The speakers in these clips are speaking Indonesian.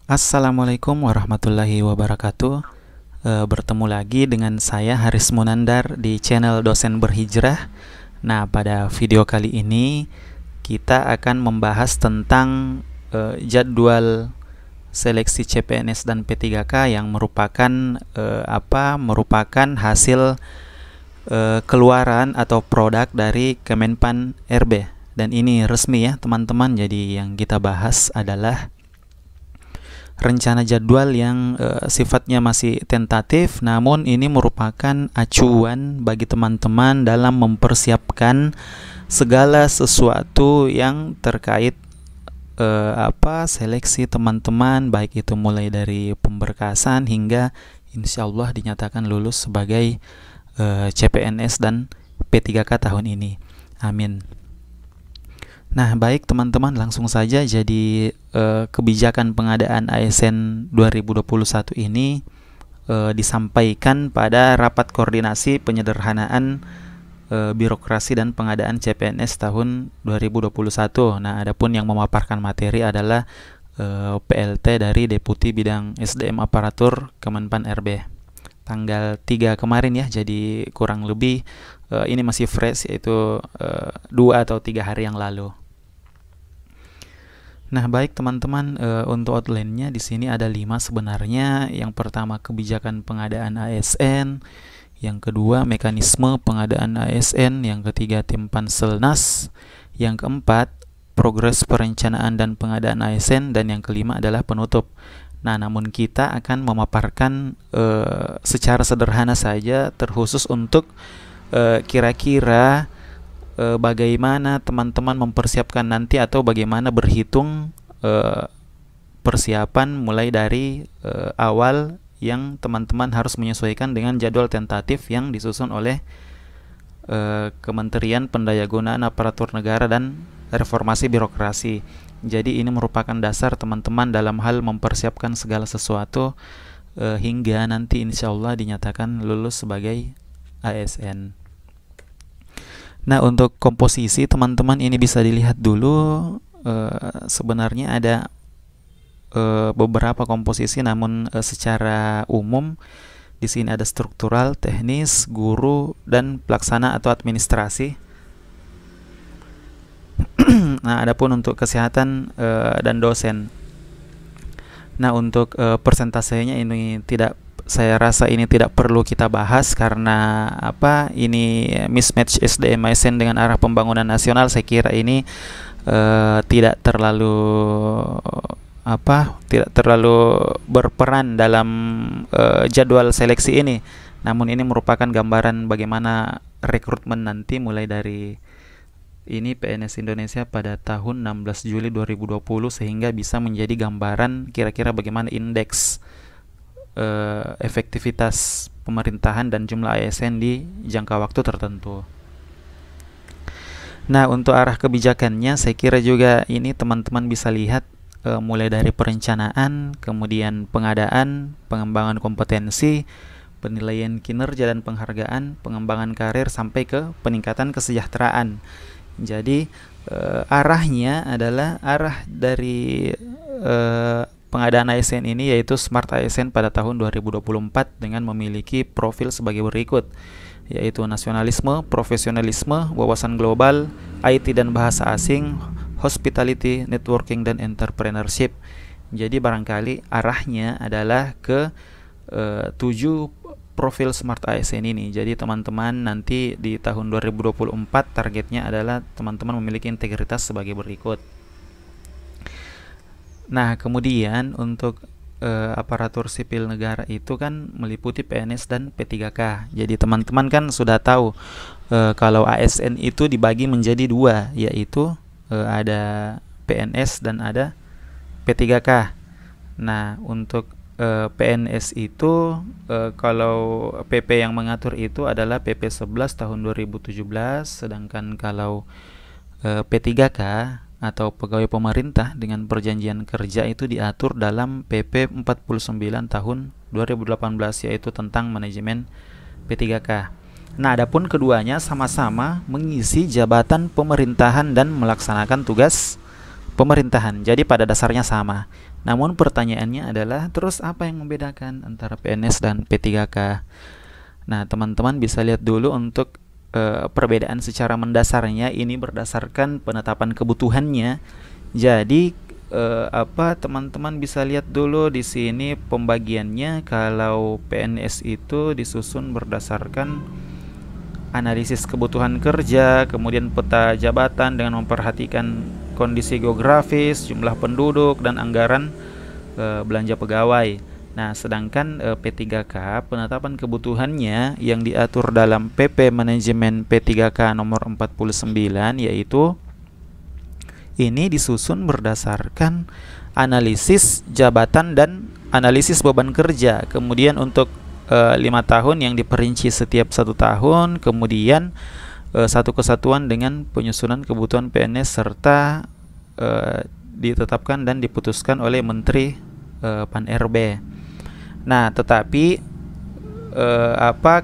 Assalamualaikum warahmatullahi wabarakatuh. Bertemu lagi dengan saya Haris Munandar di channel Dosen Berhijrah. Nah, pada video kali ini kita akan membahas tentang jadwal seleksi CPNS dan P3K yang merupakan hasil keluaran atau produk dari Kemenpan RB. Dan ini resmi ya, teman-teman. Jadi yang kita bahas adalah rencana jadwal yang sifatnya masih tentatif, namun ini merupakan acuan bagi teman-teman dalam mempersiapkan segala sesuatu yang terkait seleksi teman-teman, baik itu mulai dari pemberkasan hingga insya Allah dinyatakan lulus sebagai CPNS dan P3K tahun ini. Amin. Nah, baik teman-teman, langsung saja. Jadi kebijakan pengadaan ASN 2021 ini disampaikan pada rapat koordinasi penyederhanaan birokrasi dan pengadaan CPNS tahun 2021. Nah, adapun yang memaparkan materi adalah PLT dari Deputi Bidang SDM Aparatur Kemenpan RB tanggal 3 kemarin ya. Jadi kurang lebih ini masih fresh, yaitu 2 atau 3 hari yang lalu. Nah, baik teman-teman, untuk outline-nya di sini ada 5 sebenarnya. Yang pertama, kebijakan pengadaan ASN. Yang kedua, mekanisme pengadaan ASN. Yang ketiga, tim Panselnas. Yang keempat, progres perencanaan dan pengadaan ASN. Dan yang kelima adalah penutup. Nah, namun kita akan memaparkan secara sederhana saja, terkhusus untuk kira-kira bagaimana teman-teman mempersiapkan nanti, atau bagaimana berhitung persiapan mulai dari awal yang teman-teman harus menyesuaikan dengan jadwal tentatif yang disusun oleh Kementerian Pendayagunaan Aparatur Negara dan Reformasi Birokrasi. Jadi ini merupakan dasar teman-teman dalam hal mempersiapkan segala sesuatu hingga nanti insya Allah dinyatakan lulus sebagai ASN. Nah, untuk komposisi teman-teman ini bisa dilihat dulu. Sebenarnya ada beberapa komposisi, namun secara umum di sini ada struktural, teknis, guru, dan pelaksana atau administrasi. Nah, adapun untuk kesehatan dan dosen. Nah, untuk persentasenya ini saya rasa ini tidak perlu kita bahas karena ini mismatch SDM ASN dengan arah pembangunan nasional. Saya kira ini tidak terlalu berperan dalam jadwal seleksi ini. Namun ini merupakan gambaran bagaimana rekrutmen nanti mulai dari ini PNS Indonesia pada tahun 16 Juli 2020 sehingga bisa menjadi gambaran kira-kira bagaimana indeks efektivitas pemerintahan dan jumlah ASN di jangka waktu tertentu. Nah, untuk arah kebijakannya saya kira juga ini teman-teman bisa lihat mulai dari perencanaan, kemudian pengadaan, pengembangan kompetensi, penilaian kinerja dan penghargaan, pengembangan karir sampai ke peningkatan kesejahteraan. Jadi arahnya adalah arah dari pengadaan ASN ini yaitu Smart ASN pada tahun 2024 dengan memiliki profil sebagai berikut, yaitu nasionalisme, profesionalisme, wawasan global, IT dan bahasa asing, hospitality, networking, dan entrepreneurship. Jadi barangkali arahnya adalah ke 7 profil Smart ASN ini. Jadi teman-teman nanti di tahun 2024 targetnya adalah teman-teman memiliki integritas sebagai berikut. Nah, kemudian untuk aparatur sipil negara itu kan meliputi PNS dan P3K. Jadi teman-teman kan sudah tahu kalau ASN itu dibagi menjadi 2, yaitu ada PNS dan ada P3K. Nah, untuk PNS itu kalau PP yang mengatur itu adalah PP 11 tahun 2017, sedangkan kalau P3K atau pegawai pemerintah dengan perjanjian kerja itu diatur dalam PP 49 tahun 2018, yaitu tentang manajemen P3K. Nah, adapun keduanya sama-sama mengisi jabatan pemerintahan dan melaksanakan tugas pemerintahan. Jadi pada dasarnya sama. Namun pertanyaannya adalah terus apa yang membedakan antara PNS dan P3K? Nah, teman-teman bisa lihat dulu untuk perbedaan secara mendasarnya ini berdasarkan penetapan kebutuhannya. Jadi teman-teman bisa lihat dulu di sini pembagiannya. Kalau PNS itu disusun berdasarkan analisis kebutuhan kerja, kemudian peta jabatan dengan memperhatikan kondisi geografis, jumlah penduduk, dan anggaran belanja pegawai. Nah, sedangkan P3K penetapan kebutuhannya yang diatur dalam PP Manajemen P3K nomor 49, yaitu ini disusun berdasarkan analisis jabatan dan analisis beban kerja. Kemudian untuk 5 tahun yang diperinci setiap 1 tahun, kemudian satu kesatuan dengan penyusunan kebutuhan PNS serta ditetapkan dan diputuskan oleh Menteri Pan-RB. Nah, tetapi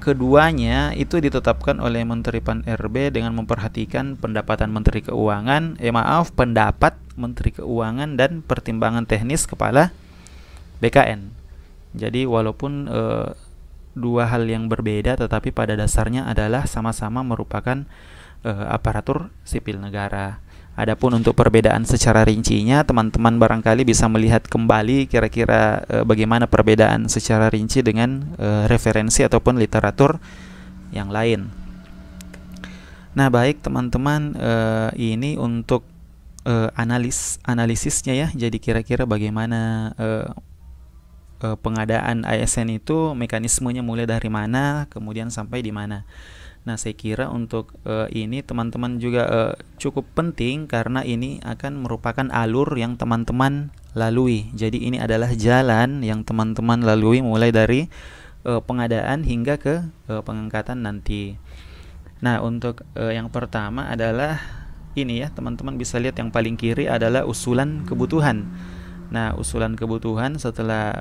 keduanya itu ditetapkan oleh Menteri Pan-RB dengan memperhatikan pendapatan Menteri Keuangan, pendapat Menteri Keuangan dan pertimbangan teknis kepala BKN. Jadi walaupun dua hal yang berbeda, tetapi pada dasarnya adalah sama-sama merupakan aparatur sipil negara. Adapun untuk perbedaan secara rincinya, teman-teman barangkali bisa melihat kembali kira-kira bagaimana perbedaan secara rinci dengan referensi ataupun literatur yang lain. Nah, baik teman-teman, ini untuk analisisnya ya. Jadi kira-kira bagaimana pengadaan ASN itu, mekanismenya mulai dari mana, kemudian sampai di mana. Nah, saya kira untuk ini teman-teman juga cukup penting karena ini akan merupakan alur yang teman-teman lalui. Jadi ini adalah jalan yang teman-teman lalui mulai dari pengadaan hingga ke pengangkatan nanti. Nah, untuk yang pertama adalah ini ya, teman-teman bisa lihat yang paling kiri adalah usulan kebutuhan. Nah, usulan kebutuhan, setelah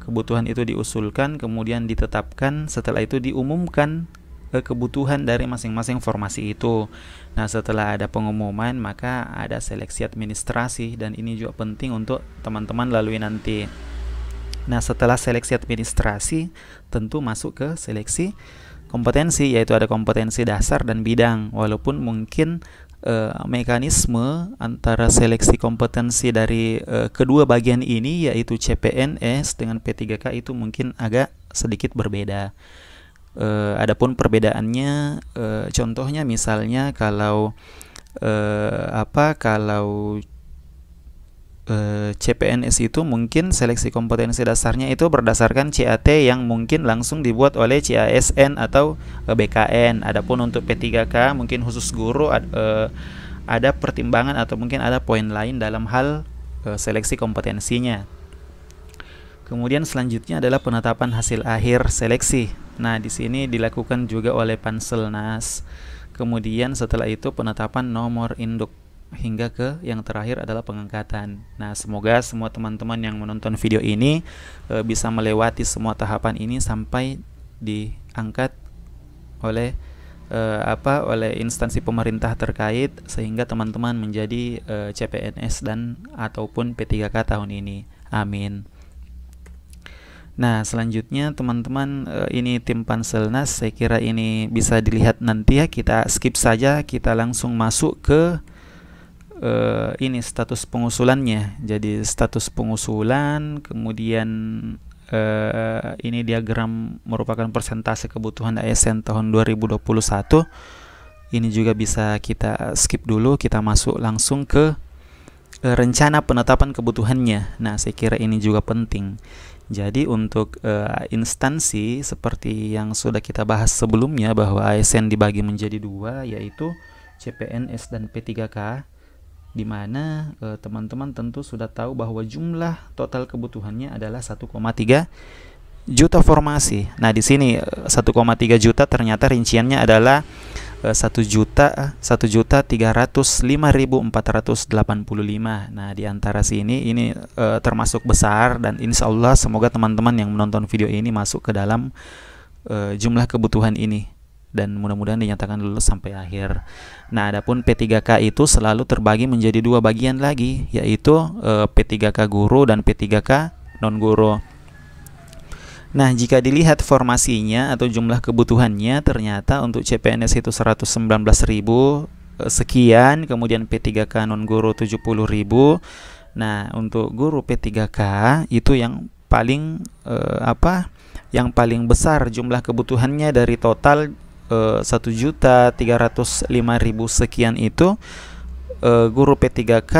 kebutuhan itu diusulkan, kemudian ditetapkan, setelah itu diumumkan kebutuhan dari masing-masing formasi itu. Nah, setelah ada pengumuman, maka ada seleksi administrasi, dan ini juga penting untuk teman-teman lalui nanti. Nah, setelah seleksi administrasi, tentu masuk ke seleksi kompetensi, yaitu ada kompetensi dasar dan bidang. Walaupun mungkin mekanisme antara seleksi kompetensi dari kedua bagian ini, yaitu CPNS dengan P3K, itu mungkin agak sedikit berbeda. Adapun perbedaannya, contohnya misalnya kalau CPNS itu mungkin seleksi kompetensi dasarnya itu berdasarkan CAT yang mungkin langsung dibuat oleh CASN atau BKN. Adapun untuk P3K mungkin khusus guru ada pertimbangan atau mungkin ada poin lain dalam hal seleksi kompetensinya. Kemudian selanjutnya adalah penetapan hasil akhir seleksi. Nah, di sini dilakukan juga oleh Panselnas. Kemudian setelah itu penetapan nomor induk hingga ke yang terakhir adalah pengangkatan. Nah, semoga semua teman-teman yang menonton video ini bisa melewati semua tahapan ini sampai diangkat oleh instansi pemerintah terkait sehingga teman-teman menjadi CPNS dan ataupun P3K tahun ini. Amin. Nah, selanjutnya teman-teman, ini tim Panselnas, saya kira ini bisa dilihat nanti ya, kita skip saja, kita langsung masuk ke ini status pengusulannya. Jadi status pengusulan, kemudian ini diagram merupakan persentase kebutuhan ASN tahun 2021. Ini juga bisa kita skip dulu, kita masuk langsung ke rencana penetapan kebutuhannya. Nah, saya kira ini juga penting. Jadi untuk instansi seperti yang sudah kita bahas sebelumnya bahwa ASN dibagi menjadi dua, yaitu CPNS dan P3K, di mana teman-teman tentu sudah tahu bahwa jumlah total kebutuhannya adalah 1,3 juta formasi. Nah, di sini 1,3 juta ternyata rinciannya adalah 1.305.485. Nah, di antara sini ini termasuk besar, dan insya Allah semoga teman-teman yang menonton video ini masuk ke dalam jumlah kebutuhan ini. dan mudah-mudahan dinyatakan lulus sampai akhir. Nah, adapun P3K itu selalu terbagi menjadi dua bagian lagi, yaitu P3K guru dan P3K non guru. Nah, jika dilihat formasinya atau jumlah kebutuhannya, ternyata untuk CPNS itu 119.000 sekian, kemudian P3K non guru 70.000. Nah, untuk guru P3K itu yang paling yang paling besar jumlah kebutuhannya dari total 1.305.000 sekian itu. Guru P3K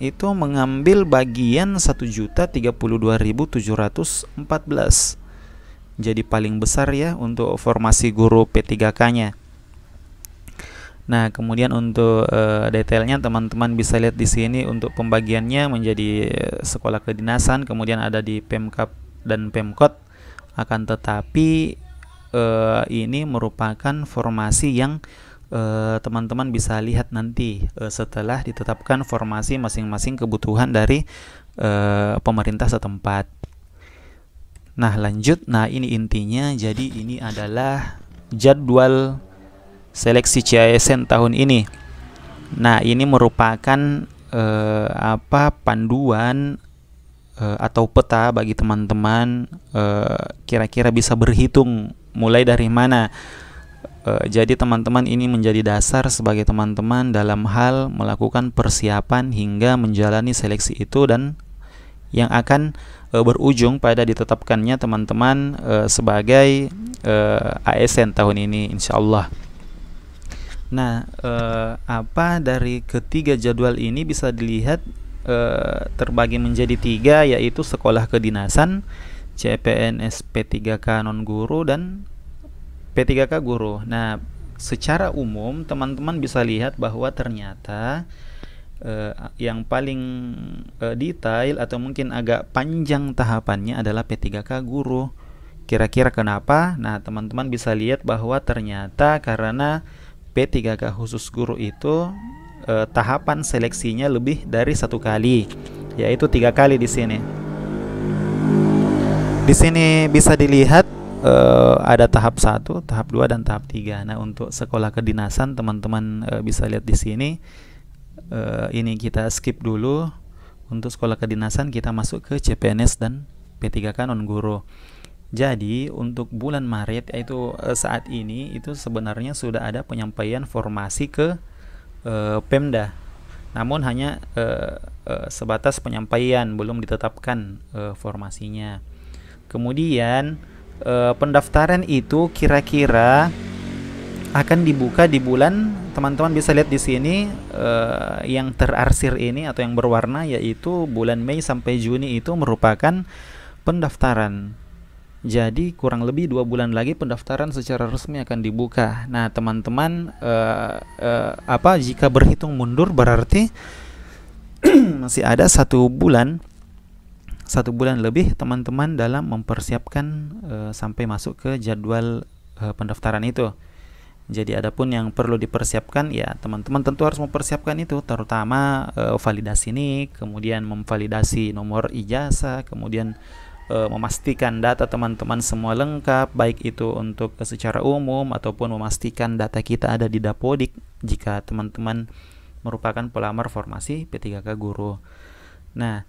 itu mengambil bagian 1.032.714. Jadi paling besar ya untuk formasi guru P3K-nya. Nah, kemudian untuk detailnya teman-teman bisa lihat di sini untuk pembagiannya menjadi sekolah kedinasan, kemudian ada di Pemkab dan Pemkot. Akan tetapi ini merupakan formasi yang teman-teman bisa lihat nanti setelah ditetapkan formasi masing-masing kebutuhan dari pemerintah setempat. Nah, lanjut. Nah, ini intinya. Jadi ini adalah jadwal seleksi CASN tahun ini. Nah, ini merupakan panduan atau peta bagi teman-teman kira-kira bisa berhitung mulai dari mana. Jadi teman-teman ini menjadi dasar sebagai teman-teman dalam hal melakukan persiapan hingga menjalani seleksi itu, dan yang akan berujung pada ditetapkannya teman-teman sebagai ASN tahun ini, insyaallah. Nah, dari ketiga jadwal ini bisa dilihat terbagi menjadi tiga, yaitu sekolah kedinasan, CPNS P3K non guru, dan P3K guru. Nah, secara umum teman-teman bisa lihat bahwa ternyata yang paling detail atau mungkin agak panjang tahapannya adalah P3K guru. Kira-kira kenapa? Nah, teman-teman bisa lihat bahwa ternyata karena P3K khusus guru itu tahapan seleksinya lebih dari satu kali, yaitu 3 kali di sini. Di sini bisa dilihat ada tahap 1, tahap 2, dan tahap 3. Nah, untuk sekolah kedinasan teman-teman bisa lihat di sini. Ini kita skip dulu. Untuk sekolah kedinasan kita masuk ke CPNS dan P3K non guru. Jadi untuk bulan Maret, yaitu saat ini, itu sebenarnya sudah ada penyampaian formasi ke Pemda. Namun hanya sebatas penyampaian, belum ditetapkan formasinya. Kemudian pendaftaran itu kira-kira akan dibuka di bulan, teman-teman bisa lihat di sini yang terarsir ini atau yang berwarna, yaitu bulan Mei sampai Juni itu merupakan pendaftaran. Jadi kurang lebih 2 bulan lagi pendaftaran secara resmi akan dibuka. Nah, teman-teman jika berhitung mundur berarti masih ada 1 bulan lebih teman-teman dalam mempersiapkan sampai masuk ke jadwal pendaftaran itu. Jadi adapun yang perlu dipersiapkan, ya teman-teman tentu harus mempersiapkan itu, terutama validasi NIK, kemudian memvalidasi nomor ijazah, kemudian memastikan data teman-teman semua lengkap, baik itu untuk secara umum ataupun memastikan data kita ada di Dapodik jika teman-teman merupakan pelamar formasi P3K guru. Nah,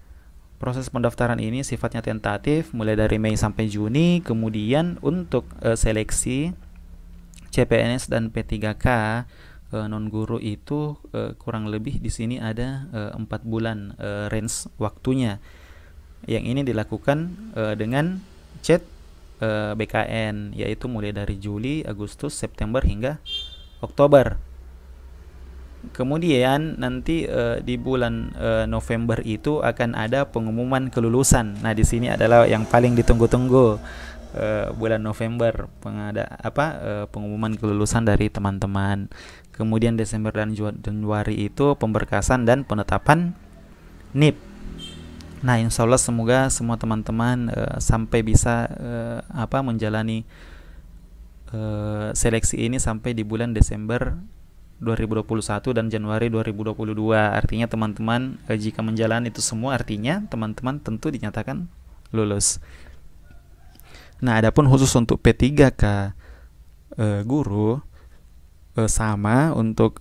proses pendaftaran ini sifatnya tentatif mulai dari Mei sampai Juni. Kemudian untuk seleksi CPNS dan P3K non guru itu kurang lebih di sini ada 4 bulan range waktunya. Yang ini dilakukan dengan chat BKN, yaitu mulai dari Juli, Agustus, September hingga Oktober. Kemudian nanti di bulan November itu akan ada pengumuman kelulusan. Nah, di sini adalah yang paling ditunggu-tunggu. Bulan November pengumuman kelulusan dari teman-teman. Kemudian Desember dan Januari itu pemberkasan dan penetapan NIP. Nah, insya Allah semoga semua teman-teman sampai bisa menjalani seleksi ini sampai di bulan Desember 2021 dan Januari 2022. Artinya teman-teman jika menjalani itu semua, artinya teman-teman tentu dinyatakan lulus. Nah, adapun khusus untuk P3K guru, sama untuk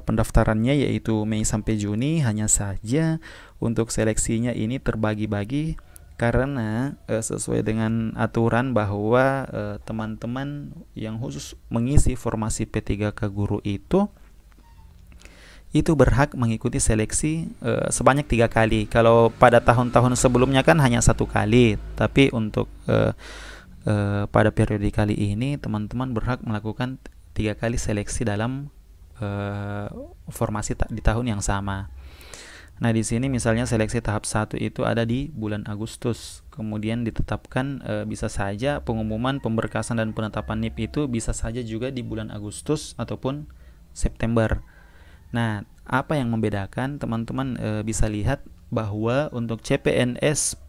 pendaftarannya, yaitu Mei sampai Juni. Hanya saja untuk seleksinya ini terbagi-bagi karena sesuai dengan aturan bahwa teman-teman yang khusus mengisi formasi P3K guru itu berhak mengikuti seleksi sebanyak 3 kali. Kalau pada tahun-tahun sebelumnya kan hanya 1 kali, tapi untuk pada periode kali ini teman-teman berhak melakukan 3 kali seleksi dalam formasi di tahun yang sama. Nah, di sini misalnya seleksi tahap 1 itu ada di bulan Agustus. Kemudian ditetapkan bisa saja pengumuman pemberkasan dan penetapan NIP itu bisa saja juga di bulan Agustus ataupun September. Nah, apa yang membedakan? Teman-teman bisa lihat bahwa untuk CPNS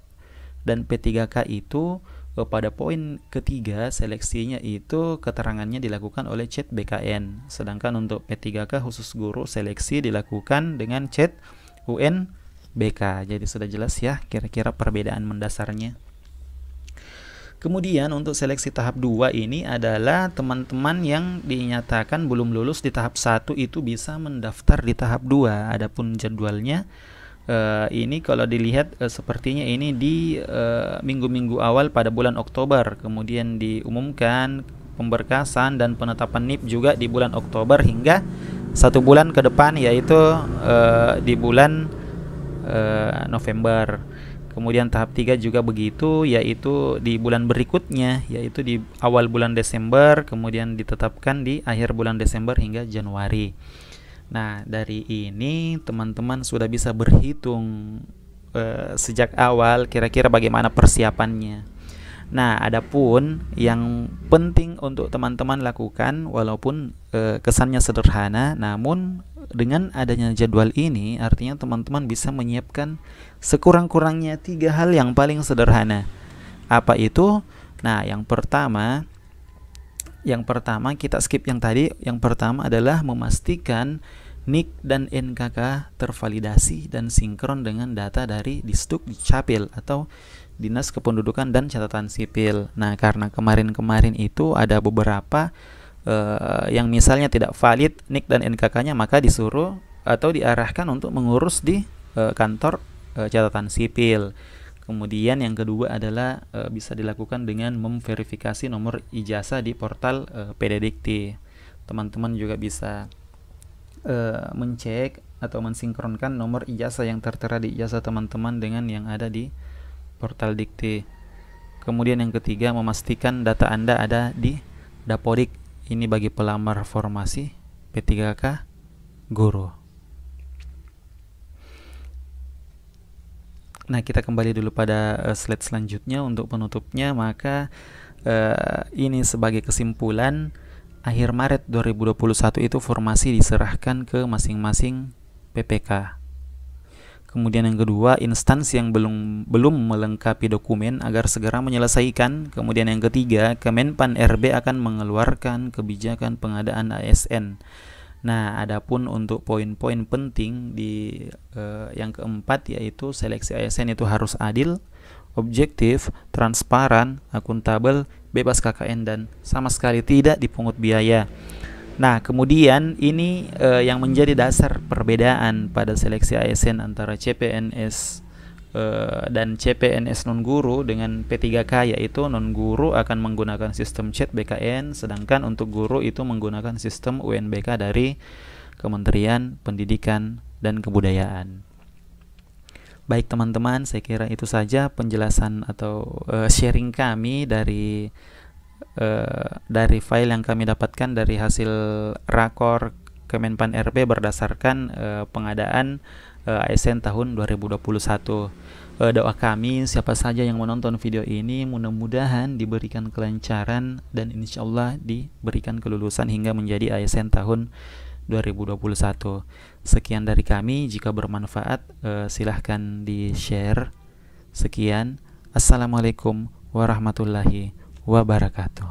dan P3K itu pada poin ketiga seleksinya itu keterangannya dilakukan oleh CET BKN. Sedangkan untuk P3K khusus guru seleksi dilakukan dengan CET UNBK. Jadi sudah jelas ya kira-kira perbedaan mendasarnya. Kemudian untuk seleksi tahap 2 ini adalah teman-teman yang dinyatakan belum lulus di tahap 1 itu bisa mendaftar di tahap 2. Adapun jadwalnya ini kalau dilihat sepertinya ini di minggu-minggu awal pada bulan Oktober. Kemudian diumumkan pemberkasan dan penetapan NIP juga di bulan Oktober hingga 1 bulan ke depan, yaitu di bulan November. Kemudian tahap 3 juga begitu, yaitu di bulan berikutnya, yaitu di awal bulan Desember, kemudian ditetapkan di akhir bulan Desember hingga Januari. Nah, dari ini teman-teman sudah bisa berhitung sejak awal kira-kira bagaimana persiapannya. Nah, adapun yang penting untuk teman-teman lakukan, walaupun kesannya sederhana, namun dengan adanya jadwal ini artinya teman-teman bisa menyiapkan sekurang-kurangnya 3 hal yang paling sederhana. Apa itu? Nah, yang pertama kita skip yang tadi. Yang pertama adalah memastikan NIK dan NKK tervalidasi dan sinkron dengan data dari Disduk Capil atau Dinas Kependudukan dan Catatan Sipil. Nah, karena kemarin-kemarin itu ada beberapa yang misalnya tidak valid NIK dan NKK-nya, maka disuruh atau diarahkan untuk mengurus di kantor catatan sipil. Kemudian yang kedua adalah bisa dilakukan dengan memverifikasi nomor ijazah di portal PDDikti. Teman-teman juga bisa mencek atau mensinkronkan nomor ijazah yang tertera di ijazah teman-teman dengan yang ada di portal Dikti. Kemudian yang ketiga, memastikan data Anda ada di Dapodik. Ini bagi pelamar formasi P3K guru. Nah, kita kembali dulu pada slide selanjutnya untuk penutupnya. Maka ini sebagai kesimpulan, akhir Maret 2021 itu formasi diserahkan ke masing-masing PPK. Kemudian yang kedua, instansi yang belum melengkapi dokumen agar segera menyelesaikan. Kemudian yang ketiga, Kemenpan RB akan mengeluarkan kebijakan pengadaan ASN. Nah, adapun untuk poin-poin penting di yang keempat, yaitu seleksi ASN itu harus adil, objektif, transparan, akuntabel, bebas KKN, dan sama sekali tidak dipungut biaya. Nah, kemudian ini yang menjadi dasar perbedaan pada seleksi ASN antara CPNS dan CPNS non-guru dengan P3K, yaitu non-guru akan menggunakan sistem CET BKN, sedangkan untuk guru itu menggunakan sistem UNBK dari Kementerian Pendidikan dan Kebudayaan. Baik teman-teman, saya kira itu saja penjelasan atau sharing kami dari file yang kami dapatkan dari hasil rakor Kemenpan RB berdasarkan pengadaan ASN tahun 2021. Doa kami siapa saja yang menonton video ini mudah-mudahan diberikan kelancaran dan insya Allah diberikan kelulusan hingga menjadi ASN tahun 2021. Sekian dari kami, jika bermanfaat silahkan di-share. Sekian, Assalamualaikum warahmatullahi wabarakatuh.